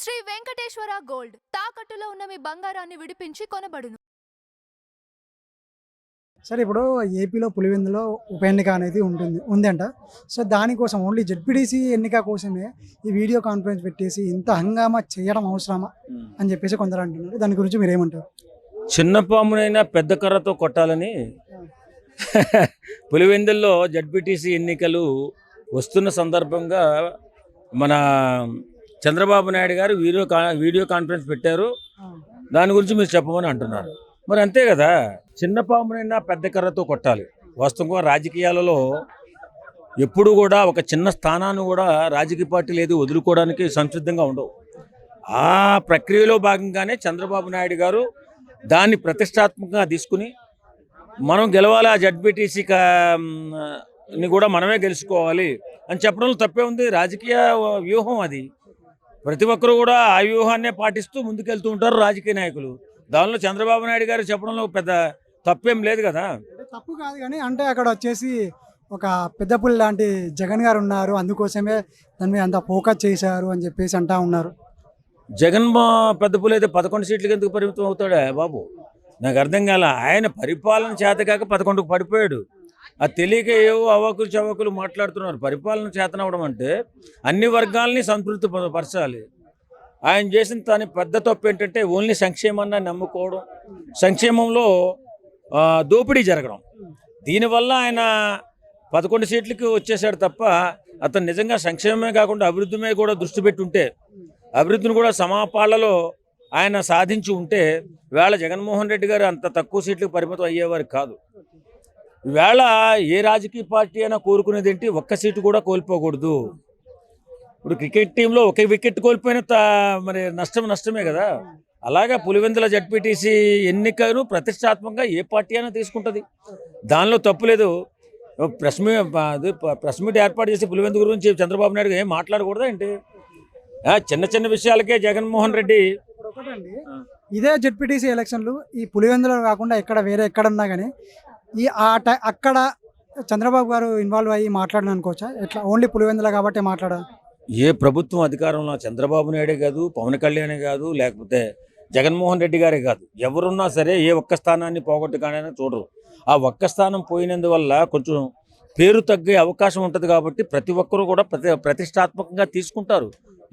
Shri Venkateswara gold తాకట్టులో ఉన్న మీ బంగారాన్ని విడిపించి కొనబడును. సరే ఇప్పుడు ఏపీలో పులివెందులో ఉప ఎన్నిక అనేది ఉందంట. సో దానికోసం ఓన్లీ జెడ్పీటీసీ ఎన్నిక కోసమే ఈ వీడియో కాన్ఫరెన్స్ పెట్టేసి ఇంత హంగామా చేయడం అవసరమా అని చెప్పేసి కొందరు అంటున్నారు. దాని గురించి మీరు ఏమంటారు? చిన్న పామునైనా పెద్ద కర్రతో కొట్టాలని పులివెందుల్లో జెడ్పీటీసీ ఎన్నికలు వస్తున్న సందర్భంగా మన చంద్రబాబు నాయుడు గారు వీడియో కాన్ఫరెన్స్ పెట్టారు. దాని గురించి మీరు చెప్పమని అంటున్నారు. మరి అంతే కదా, చిన్న పామునైనా పెద్ద కర్రతో కొట్టాలి. వాస్తవంగా రాజకీయాలలో ఎప్పుడు కూడా ఒక చిన్న స్థానాన్ని కూడా రాజకీయ పార్టీలు ఏది వదులుకోవడానికి సంసిద్ధంగా ఉండవు. ఆ ప్రక్రియలో భాగంగానే చంద్రబాబు నాయుడు గారు దాన్ని ప్రతిష్టాత్మకంగా తీసుకుని మనం గెలవాలి, ఆ జడ్పీటీసీని కూడా మనమే గెలుచుకోవాలి అని చెప్పడంలో తప్పే ఉంది. రాజకీయ వ్యూహం అది. ప్రతి ఒక్కరు కూడా ఆ వ్యూహాన్నే పాటిస్తూ ముందుకెళ్తూ ఉంటారు రాజకీయ నాయకులు. దానిలో చంద్రబాబు నాయుడు గారు చెప్పడంలో పెద్ద తప్పేం లేదు కదా. తప్పు కాదు కానీ అంటే అక్కడ వచ్చేసి ఒక పెద్ద పులి లాంటి జగన్ గారు ఉన్నారు, అందుకోసమే దాని మీద అంత ఫోకస్ చేశారు అని చెప్పేసి అంటా ఉన్నారు. జగన్ పెద్ద పులి అయితే 11 సీట్లకు ఎందుకు పరిమితం అవుతాడా బాబు? నాకు అర్థం కాల. ఆయన పరిపాలన చేతకాక 11కు పడిపోయాడు. అది తెలియక ఏవో అవాకులు చవాకులు మాట్లాడుతున్నారు. పరిపాలన చేతనవడం అంటే అన్ని వర్గాలని సంతృప్తి పరచాలి. ఆయన చేసిన దాని పెద్ద తప్పు ఏంటంటే ఓన్లీ సంక్షేమాన్ని నమ్ముకోవడం, సంక్షేమంలో దోపిడీ జరగడం. దీనివల్ల ఆయన 11 సీట్లకి వచ్చేసాడు తప్ప అతను నిజంగా సంక్షేమమే కాకుండా అభివృద్ధి మీద కూడా దృష్టి పెట్టి ఉంటే, అభివృద్ధిని కూడా సమాపాళ్లలో ఆయన సాధించి ఉంటే ఈవేళ జగన్మోహన్ రెడ్డి గారు అంత తక్కువ సీట్లకు పరిమితం అయ్యేవారు కాదు. ఈవేళ ఏ రాజకీయ పార్టీ అయినా కోరుకునేది ఏంటి? ఒక్క సీటు కూడా కోల్పోకూడదు. ఇప్పుడు క్రికెట్ టీంలో ఒక వికెట్ కోల్పోయిన మరి నష్టమే కదా. అలాగే పులివెందుల జడ్పీటీసీ ఎన్నికను ప్రతిష్టాత్మకంగా ఏ పార్టీ అయినా తీసుకుంటుంది. దానిలో తప్పు లేదు. ప్రెస్ మీట్ ఏర్పాటు చేసి పులివెందు గురించి చంద్రబాబు నాయుడు ఏం మాట్లాడకూడదా ఏంటి? చిన్న చిన్న విషయాలకే జగన్మోహన్ రెడ్డి. ఇదే జెడ్పీటీసీ ఎలక్షన్లు ఈ పులివెందులో కాకుండా వేరే ఎక్కడన్నా కానీ అక్కడ చంద్రబాబు గారు ఇన్వాల్వ్ అయ్యి మాట్లాడను అనుకోవచ్చా? ఎట్లా ఓన్లీ పులివెందుల కాబట్టి మాట్లాడాలి? ఏ ప్రభుత్వం అధికారంలో చంద్రబాబు నాయుడే కాదు, పవన్ కళ్యాణే కాదు, లేకపోతే జగన్మోహన్ రెడ్డి గారే కాదు, ఎవరున్నా సరే ఏ ఒక్క స్థానాన్ని పోగొట్టుగానే చూడరు. ఆ ఒక్క స్థానం పోయినందువల్ల కొంచెం పేరు తగ్గే అవకాశం ఉంటుంది. కాబట్టి ప్రతి ఒక్కరూ కూడా ప్రతిష్టాత్మకంగా తీసుకుంటారు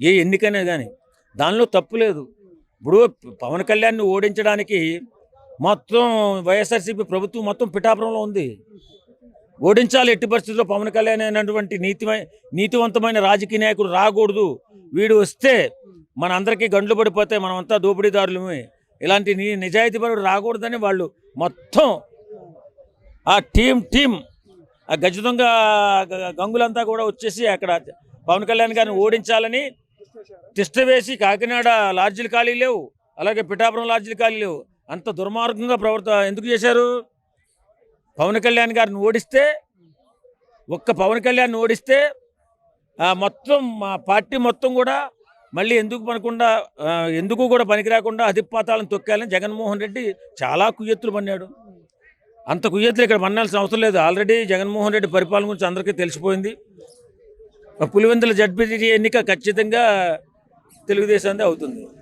ఏ ఎన్నికైనా కానీ. దానిలో తప్పు లేదు. ఇప్పుడు పవన్ కళ్యాణ్ని ఓడించడానికి మొత్తం వైఎస్ఆర్సీపీ ప్రభుత్వం మొత్తం పిఠాపురంలో ఉంది. ఓడించాలి ఎట్టి పరిస్థితుల్లో. పవన్ కళ్యాణ్ అయినటువంటి నీతివంతమైన రాజకీయ నాయకుడు రాకూడదు. వీడు వస్తే మన అందరికీ గండ్లు పడిపోతే మనమంతా దోపిడీదారులమే. ఇలాంటి నిజాయితీపరుడు రాకూడదని వాళ్ళు మొత్తం ఆ టీం ఆ గజదొంగ గంగులంతా కూడా వచ్చేసి అక్కడ పవన్ కళ్యాణ్ గారిని ఓడించాలని తిష్ట వేసి కాకినాడ లాడ్జీలు ఖాళీ లేవు, అలాగే పిఠాపురం లాడ్జీలు ఖాళీ లేవు. అంత దుర్మార్గంగా ఎందుకు చేశారు? పవన్ కళ్యాణ్ గారిని ఓడిస్తే, ఒక్క పవన్ కళ్యాణ్ ఓడిస్తే మొత్తం మా పార్టీ మొత్తం కూడా మళ్ళీ ఎందుకు కూడా పనికి రాకుండా అధిపాతాలను తొక్కాలని జగన్మోహన్ రెడ్డి చాలా కుయ్యెత్తులు పన్నాడు. అంత కుయ్యెత్తులు ఇక్కడ పన్నాల్సిన అవసరం లేదు. ఆల్రెడీ జగన్మోహన్ రెడ్డి పరిపాలన గురించి అందరికీ తెలిసిపోయింది. పులివెందుల జడ్పీటీసీ ఎన్నిక ఖచ్చితంగా తెలుగుదేశాన్ని అవుతుంది.